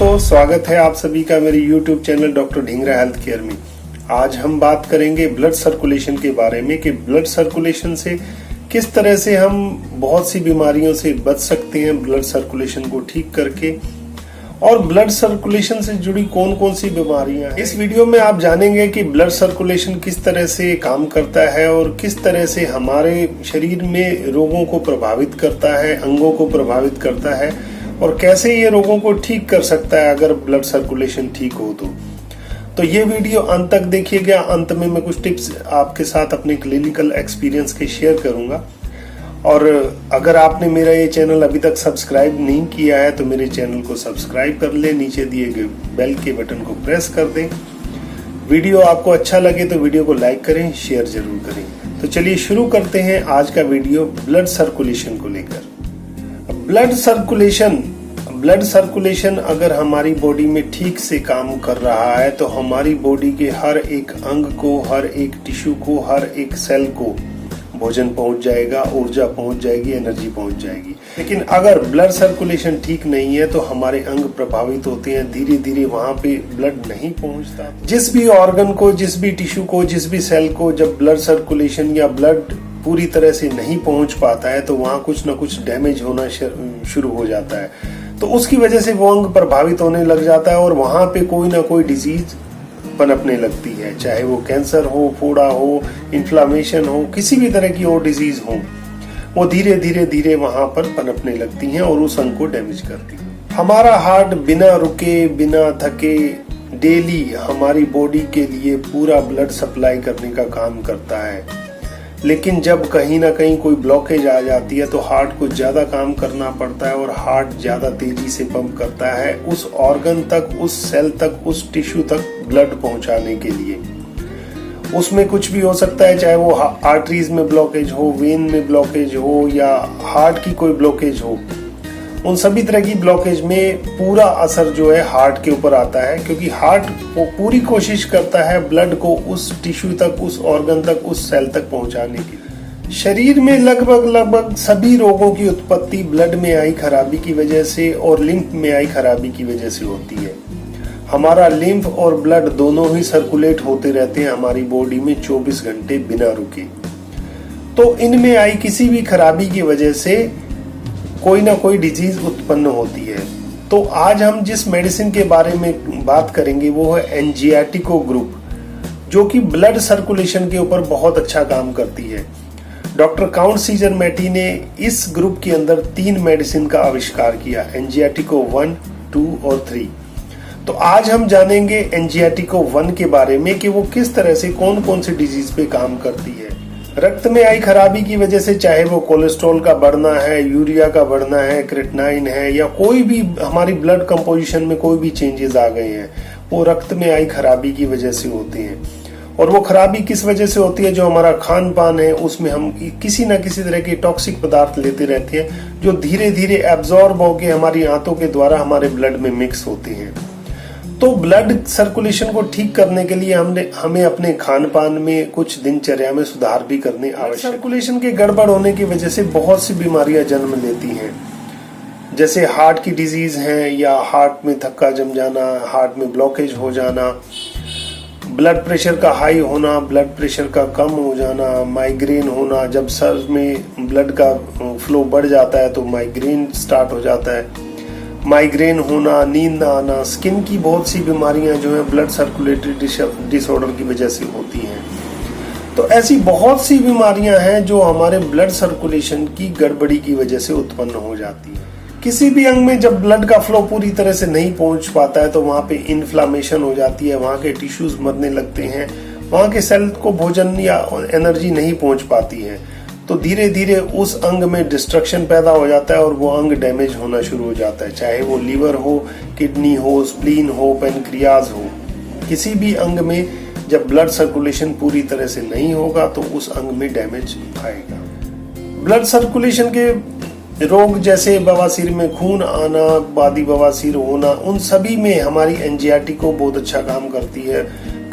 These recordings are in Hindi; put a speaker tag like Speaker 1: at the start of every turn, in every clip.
Speaker 1: स्वागत है आप सभी का मेरे YouTube channel doctor Dhingra health care में। आज हम बात करेंगे ब्लड सर्कुलेशन के बारे में कि ब्लड सर्कुलेशन से किस तरह से हम बहुत सी बीमारियों से बच सकते हैं ब्लड सर्कुलेशन को ठीक करके, और ब्लड सर्कुलेशन से जुड़ी कौन कौन सी बीमारियां हैं। इस वीडियो में आप जानेंगे कि ब्लड सर्कुलेशन किस तरह से काम करता है और किस तरह से हमारे शरीर में रोगों को प्रभावित करता है, अंगों को प्रभावित करता है, और कैसे ये रोगों को ठीक कर सकता है अगर ब्लड सर्कुलेशन ठीक हो तो ये वीडियो अंत तक देखिएगा। अंत में मैं कुछ टिप्स आपके साथ अपने क्लिनिकल एक्सपीरियंस के शेयर करूंगा। और अगर आपने मेरा ये चैनल अभी तक सब्सक्राइब नहीं किया है तो मेरे चैनल को सब्सक्राइब कर ले, नीचे दिए गए बेल के बटन को प्रेस कर दें। वीडियो आपको अच्छा लगे तो वीडियो को लाइक करें, शेयर जरूर करें। तो चलिए शुरू करते हैं आज का वीडियो ब्लड सर्कुलेशन को लेकर। ब्लड सर्कुलेशन अगर हमारी बॉडी में ठीक से काम कर रहा है तो हमारी बॉडी के हर एक अंग को, हर एक टिश्यू को, हर एक सेल को भोजन पहुंच जाएगा, ऊर्जा पहुंच जाएगी, एनर्जी पहुंच जाएगी। लेकिन अगर ब्लड सर्कुलेशन ठीक नहीं है तो हमारे अंग प्रभावित होते हैं, धीरे धीरे वहां पे ब्लड नहीं पहुंचता। जिस भी ऑर्गन को, जिस भी टिश्यू को, जिस भी सेल को जब ब्लड सर्कुलेशन या ब्लड पूरी तरह से नहीं पहुंच पाता है तो वहां कुछ ना कुछ डैमेज होना शुरू हो जाता है। तो उसकी वजह से वो अंग प्रभावित होने लग जाता है और वहां पे कोई ना कोई डिजीज पनपने लगती है, चाहे वो कैंसर हो, फोड़ा हो, इन्फ्लामेशन हो, किसी भी तरह की और डिजीज हो, वो धीरे धीरे वहां पर पनपने लगती हैं और उस अंग को डैमेज करती है। हमारा हार्ट बिना रुके, बिना थके डेली हमारी बॉडी के लिए पूरा ब्लड सप्लाई करने का काम करता है। लेकिन जब कहीं ना कहीं कोई ब्लॉकेज आ जाती है तो हार्ट को ज्यादा काम करना पड़ता है और हार्ट ज्यादा तेजी से पंप करता है उस ऑर्गन तक, उस सेल तक, उस टिश्यू तक ब्लड पहुंचाने के लिए। उसमें कुछ भी हो सकता है, चाहे वो आर्टरीज में ब्लॉकेज हो, वेन में ब्लॉकेज हो, या हार्ट की कोई ब्लॉकेज हो। उन सभी तरह की ब्लॉकेज में पूरा असर जो है हार्ट के ऊपर आता है, क्योंकि हार्ट वो पूरी कोशिश करता है ब्लड को उस टिश्यू तक, उस ऑर्गन तक, उस सेल तक पहुंचाने की। शरीर में लगभग सभी रोगों की उत्पत्ति ब्लड में आई खराबी की वजह से और लिम्फ में आई खराबी की वजह से होती है। हमारा लिम्फ और ब्लड दोनों ही सर्कुलेट होते रहते हैं हमारी बॉडी में 24 घंटे बिना रुके। तो इनमें आई किसी भी खराबी की वजह से कोई ना कोई डिजीज उत्पन्न होती है। तो आज हम जिस मेडिसिन के बारे में बात करेंगे वो है एंजियाटिको ग्रुप, जो कि ब्लड सर्कुलेशन के ऊपर बहुत अच्छा काम करती है। डॉक्टर काउंट सीजर मैटी ने इस ग्रुप के अंदर 3 मेडिसिन का आविष्कार किया, एंजियाटिको 1, 2 और 3। तो आज हम जानेंगे एंजियाटिको 1 के बारे में कि वो किस तरह से कौन कौन से डिजीज पे काम करती है। रक्त में आई खराबी की वजह से, चाहे वो कोलेस्ट्रॉल का बढ़ना है, यूरिया का बढ़ना है, क्रेटिनाइन है, या कोई भी हमारी ब्लड कंपोजिशन में कोई भी चेंजेस आ गए हैं, वो रक्त में आई खराबी की वजह से होते हैं। और वो खराबी किस वजह से होती है? जो हमारा खान पान है उसमें हम किसी ना किसी तरह के टॉक्सिक पदार्थ लेते रहते हैं जो धीरे धीरे एब्जॉर्ब होकर हमारी आंतों के द्वारा हमारे ब्लड में मिक्स होते हैं। तो ब्लड सर्कुलेशन को ठीक करने के लिए हमें अपने खान पान में कुछ दिनचर्या में सुधार भी करने आवश्यक। सर्कुलेशन के गड़बड़ होने की वजह से बहुत सी बीमारियां जन्म लेती हैं, जैसे हार्ट की डिजीज है, या हार्ट में थक्का जम जाना, हार्ट में ब्लॉकेज हो जाना, ब्लड प्रेशर का हाई होना, ब्लड प्रेशर का कम हो जाना, माइग्रेन होना। जब सर में ब्लड का फ्लो बढ़ जाता है तो माइग्रेन स्टार्ट हो जाता है, माइग्रेन होना, नींद ना आना, स्किन की बहुत सी बीमारियां जो है ब्लड सर्कुलेटरी डिसऑर्डर की वजह से होती हैं। तो ऐसी बहुत सी बीमारियां हैं जो हमारे ब्लड सर्कुलेशन की गड़बड़ी की वजह से उत्पन्न हो जाती है। किसी भी अंग में जब ब्लड का फ्लो पूरी तरह से नहीं पहुंच पाता है तो वहां पे इन्फ्लामेशन हो जाती है, वहां के टिश्यूज मरने लगते हैं, वहां के सेल को भोजन या एनर्जी नहीं पहुंच पाती है, तो धीरे धीरे उस अंग में डिस्ट्रक्शन पैदा हो जाता है और वो अंग डैमेज होना शुरू हो जाता है, चाहे वो लीवर हो, किडनी हो, स्प्लीन हो, पेनक्रियाज हो। किसी भी अंग में जब ब्लड सर्कुलेशन पूरी तरह से नहीं होगा तो उस अंग में डैमेज आएगा। ब्लड सर्कुलेशन के रोग जैसे बवासीर में खून आना, बादी बवासीर होना, उन सभी में हमारी एंजियाटिको बहुत अच्छा काम करती है।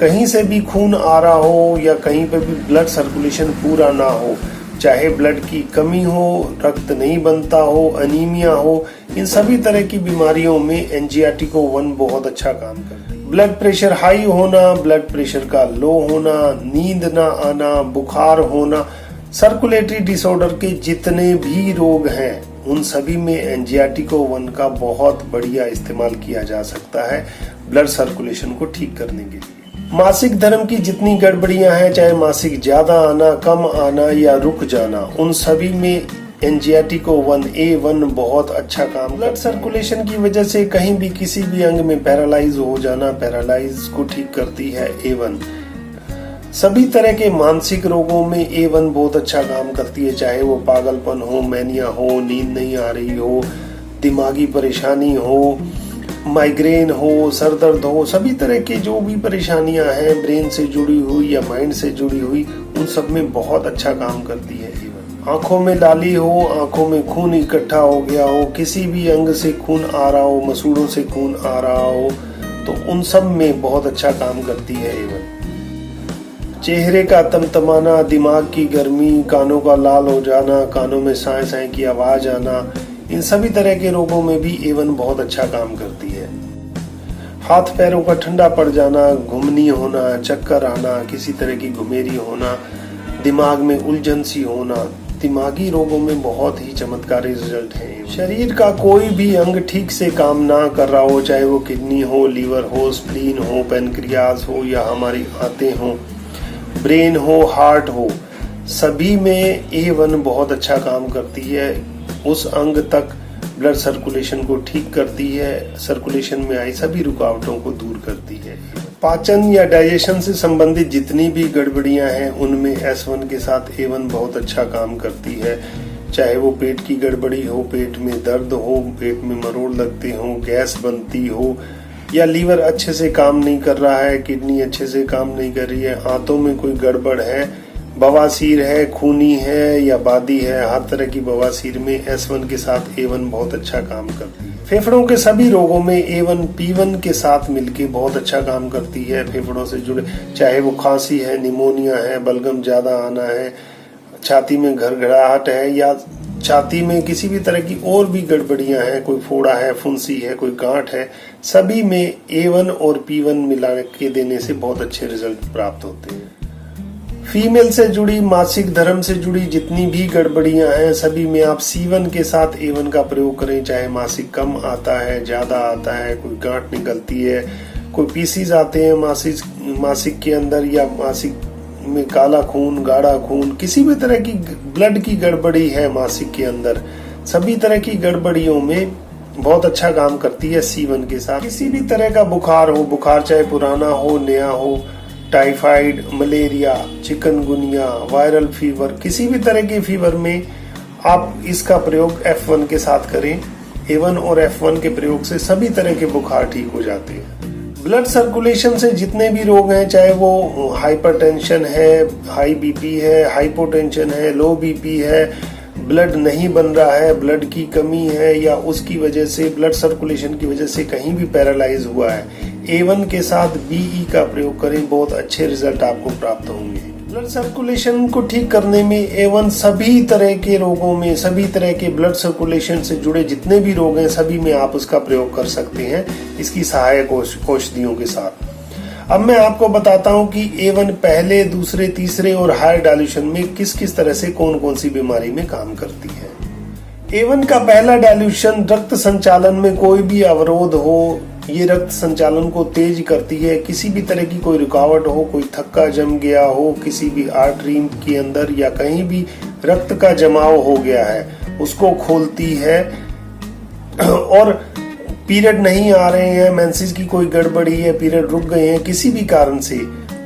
Speaker 1: कहीं से भी खून आ रहा हो या कहीं पे भी ब्लड सर्कुलेशन पूरा ना हो चाहे ब्लड की कमी हो, रक्त नहीं बनता हो, अनीमिया हो, इन सभी तरह की बीमारियों में एनजीआरटीको-1 बहुत अच्छा काम करता है। ब्लड प्रेशर हाई होना, ब्लड प्रेशर का लो होना, नींद ना आना, बुखार होना, सर्कुलेटरी डिसऑर्डर के जितने भी रोग हैं उन सभी में एनजीआरटीको-1 का बहुत बढ़िया इस्तेमाल किया जा सकता है ब्लड सर्कुलेशन को ठीक करने के लिए। मासिक धर्म की जितनी गड़बड़ियां हैं, चाहे मासिक ज्यादा आना, कम आना या रुक जाना, उन सभी में एनजीआरटीको-1 A1 बहुत अच्छा काम। ब्लड सर्कुलेशन की वजह से कहीं भी किसी भी अंग में पैरालाइज हो जाना, पैरालाइज को ठीक करती है A1। सभी तरह के मानसिक रोगों में A1 बहुत अच्छा काम करती है, चाहे वो पागलपन हो, मैनिया हो, नींद नहीं आ रही हो, दिमागी परेशानी हो, माइग्रेन हो, सर दर्द हो, सभी तरह की जो भी परेशानियां हैं ब्रेन से जुड़ी हुई या माइंड से जुड़ी हुई, उन सब में बहुत अच्छा काम करती है A1। आंखों में लाली हो, आंखों में खून इकट्ठा हो गया हो, किसी भी अंग से खून आ रहा हो, मसूड़ों से खून आ रहा हो, तो उन सब में बहुत अच्छा काम करती है A1। चेहरे का तमतमाना, दिमाग की गर्मी, कानों का लाल हो जाना, कानों में साए साए की आवाज आना, इन सभी तरह के रोगों में भी A1 बहुत अच्छा काम करती है। हाथ पैरों का ठंडा पड़ जाना, घुमनी होना, चक्कर आना, किसी तरह की घुमेरी होना, दिमाग में उलझन सी होना, दिमागी रोगों में बहुत ही चमत्कारी रिजल्ट है। शरीर का कोई भी अंग ठीक से काम ना कर रहा हो, चाहे वो किडनी हो, लीवर हो, स्प्लीन हो, पेनक्रियाज हो या हमारी आंतें हो, ब्रेन हो, हार्ट हो, सभी में A1 बहुत अच्छा काम करती है। उस अंग तक ब्लड सर्कुलेशन को ठीक करती है, सर्कुलेशन में आई सभी रुकावटों को दूर करती है। पाचन या डाइजेशन से संबंधित जितनी भी गड़बड़ियां हैं उनमें S1 के साथ A1 बहुत अच्छा काम करती है, चाहे वो पेट की गड़बड़ी हो, पेट में दर्द हो, पेट में मरोड़ लगते हो, गैस बनती हो, या लीवर अच्छे से काम नहीं कर रहा है, किडनी अच्छे से काम नहीं कर रही है, आंतों में कोई गड़बड़ है, बवासीर है, खूनी है या बादी है, हर तरह की बवासीर में S1 के साथ A1 बहुत अच्छा काम करती है। फेफड़ों के सभी रोगों में A1 P1 के साथ मिलके बहुत अच्छा काम करती है। फेफड़ों से जुड़े, चाहे वो खांसी है, निमोनिया है, बलगम ज्यादा आना है, छाती में घरघराहट है, या छाती में किसी भी तरह की और भी गड़बड़ियां हैं, कोई फोड़ा है, फुंसी है, कोई गांठ है, सभी में A1 और P1 मिला के देने से बहुत अच्छे रिजल्ट प्राप्त होते हैं। फीमेल से जुड़ी, मासिक धर्म से जुड़ी जितनी भी गड़बड़ियां हैं, सभी में आप C1 के साथ A1 का प्रयोग करें, चाहे मासिक कम आता है, ज्यादा आता है, कोई गांठ निकलती है, कोई पीसीज आते हैं मासिक के अंदर, या मासिक में काला खून, गाढ़ा खून, किसी भी तरह की ब्लड की गड़बड़ी है मासिक के अंदर, सभी तरह की गड़बड़ियों में बहुत अच्छा काम करती है C1 के साथ। किसी भी तरह का बुखार हो, बुखार चाहे पुराना हो, नया हो, typhoid, malaria, chikungunya, viral fever, किसी भी तरह के फीवर में आप इसका प्रयोग F1 के साथ करें। A1 और F1 के प्रयोग से सभी तरह के बुखार ठीक हो जाते हैं। ब्लड सर्कुलेशन से जितने भी रोग हैं, चाहे वो हाइपरटेंशन है, हाई बीपी है, हाइपोटेंशन है, लो बीपी है, ब्लड नहीं बन रहा है, ब्लड की कमी है, या उसकी वजह से ब्लड सर्कुलेशन की वजह से कहीं भी पैरालाइज हुआ है, A1 के साथ BE का प्रयोग करें, बहुत अच्छे रिजल्ट आपको प्राप्त होंगे। ब्लड सर्कुलेशन को ठीक करने में A1 सभी तरह के रोगों में, सभी तरह के ब्लड सर्कुलेशन से जुड़े जितने भी रोग हैं सभी में आप उसका प्रयोग कर सकते हैं, इसकी सहायक औषधियों के साथ। अब मैं आपको बताता हूं कि A1 पहले, दूसरे, तीसरे और हायर डाइल्यूशन में किस किस तरह से कौन कौन सी बीमारी में काम करती है। A1 का पहला डाइल्यूशन रक्त संचालन में कोई भी अवरोध हो, ये रक्त संचालन को तेज करती है। किसी भी तरह की कोई रुकावट हो, कोई थक्का जम गया हो, किसी भी आर्टरी के अंदर या कहीं भी रक्त का जमाव हो गया है, उसको खोलती है। और पीरियड नहीं आ रहे हैं, मेंसेस की कोई गड़बड़ी है, पीरियड रुक गए हैं किसी भी कारण से,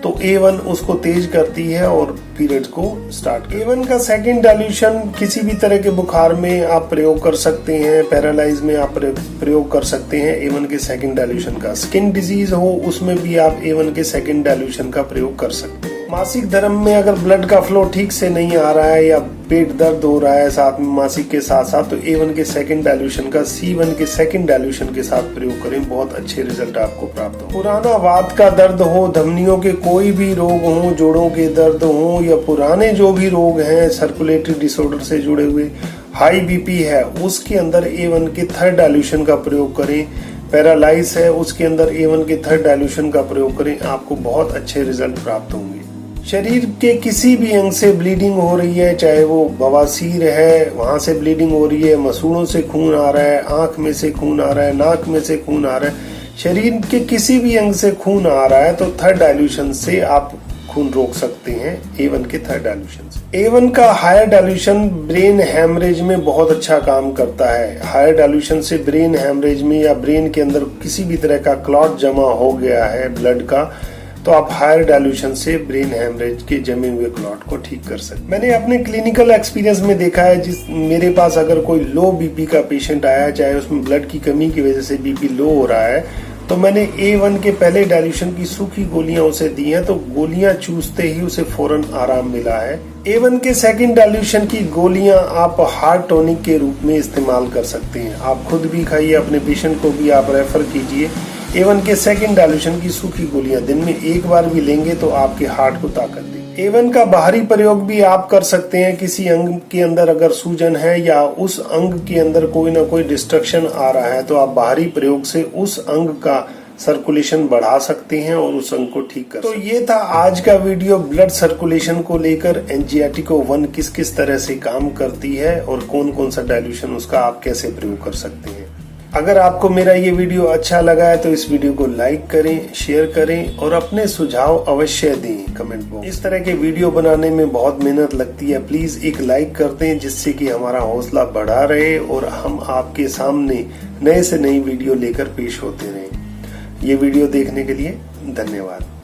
Speaker 1: तो A1 उसको तेज करती है और पीरियड को स्टार्ट। A1 का सेकंड डाइल्यूशन किसी भी तरह के बुखार में आप प्रयोग कर सकते हैं, पैरालाइज में आप प्रयोग कर सकते हैं A1 के सेकंड डाइल्यूशन का। स्किन डिजीज हो उसमें भी आप A1 के सेकंड डाइल्यूशन का प्रयोग कर सकते हैं। मासिक धर्म में अगर ब्लड का फ्लो ठीक से नहीं आ रहा है या पेट दर्द हो रहा है साथ में मासिक के साथ साथ, तो A1 के सेकंड डाइल्यूशन का C1 के सेकंड डाइल्यूशन के साथ प्रयोग करें, बहुत अच्छे रिजल्ट आपको प्राप्त हो। पुराना वात का दर्द हो, धमनियों के कोई भी रोग हो, जोड़ों के दर्द हो या पुराने जो भी रोग हैं सर्कुलेटरी डिसऑर्डर से जुड़े हुए, हाई बीपी है उसके अंदर A1 के थर्ड डाइल्यूशन का प्रयोग करें, पैरालाइज है उसके अंदर A1 के थर्ड डाइल्यूशन का प्रयोग करें, आपको बहुत अच्छे रिजल्ट प्राप्त होंगे। शरीर के किसी भी अंग से ब्लीडिंग हो रही है, चाहे वो बवासीर है वहां से ब्लीडिंग हो रही है, मसूड़ों से खून आ रहा है, आंख में से खून आ रहा है, नाक में से खून आ रहा है, शरीर के किसी भी अंग से खून आ रहा है, तो थर्ड डाइल्यूशन से आप खून रोक सकते हैं A1 के थर्ड डाइल्यूशन से। A1 का हायर डाइल्यूशन ब्रेन हैमरेज में बहुत अच्छा काम करता है। हायर डाइल्यूशन से ब्रेन हैमरेज में या ब्रेन के अंदर किसी भी तरह का क्लॉट जमा हो गया है ब्लड का, तो आप हायर डाइल्यूशन से ब्रेन हैमरेज के जमे हुए क्लॉट को ठीक कर सकते। मैंने अपने क्लिनिकल एक्सपीरियंस में देखा है, जिस मेरे पास अगर कोई लो बीपी का पेशेंट आया है, चाहे उसमें ब्लड की कमी की वजह से बीपी लो हो रहा है, तो मैंने A1 के पहले डाइल्यूशन की सूखी गोलियां उसे दी हैं, तो गोलियां चूसते ही उसे फौरन आराम मिला है। A1 के सेकंड डाइल्यूशन की गोलियां आप हार्ट टॉनिक के रूप में इस्तेमाल कर सकते हैं। आप खुद भी खाइए, अपने पेशेंट को भी आप रेफर कीजिए। A1 के सेकंड डाइल्यूशन की सूखी गोलियां दिन में एक बार भी लेंगे तो आपके हार्ट को ताकत देगी। A1 का बाहरी प्रयोग भी आप कर सकते हैं। किसी अंग के अंदर अगर सूजन है या उस अंग के अंदर कोई ना कोई डिस्ट्रक्शन आ रहा है, तो आप बाहरी प्रयोग से उस अंग का सर्कुलेशन बढ़ा सकते हैं और उस अंग को ठीक कर सकते हैं। तो ये था आज का वीडियो ब्लड सर्कुलेशन को लेकर। एंजियाटिको 1 किस किस तरह से काम करती है और कौन कौन सा डाइल्यूशन उसका आप कैसे प्रयोग कर सकते हैं। अगर आपको मेरा ये वीडियो अच्छा लगा है तो इस वीडियो को लाइक करें, शेयर करें और अपने सुझाव अवश्य दें कमेंट बॉक्स। इस तरह के वीडियो बनाने में बहुत मेहनत लगती है, प्लीज एक लाइक कर दें जिससे कि हमारा हौसला बढ़ा रहे और हम आपके सामने नए से नई वीडियो लेकर पेश होते रहें। ये वीडियो देखने के लिए धन्यवाद।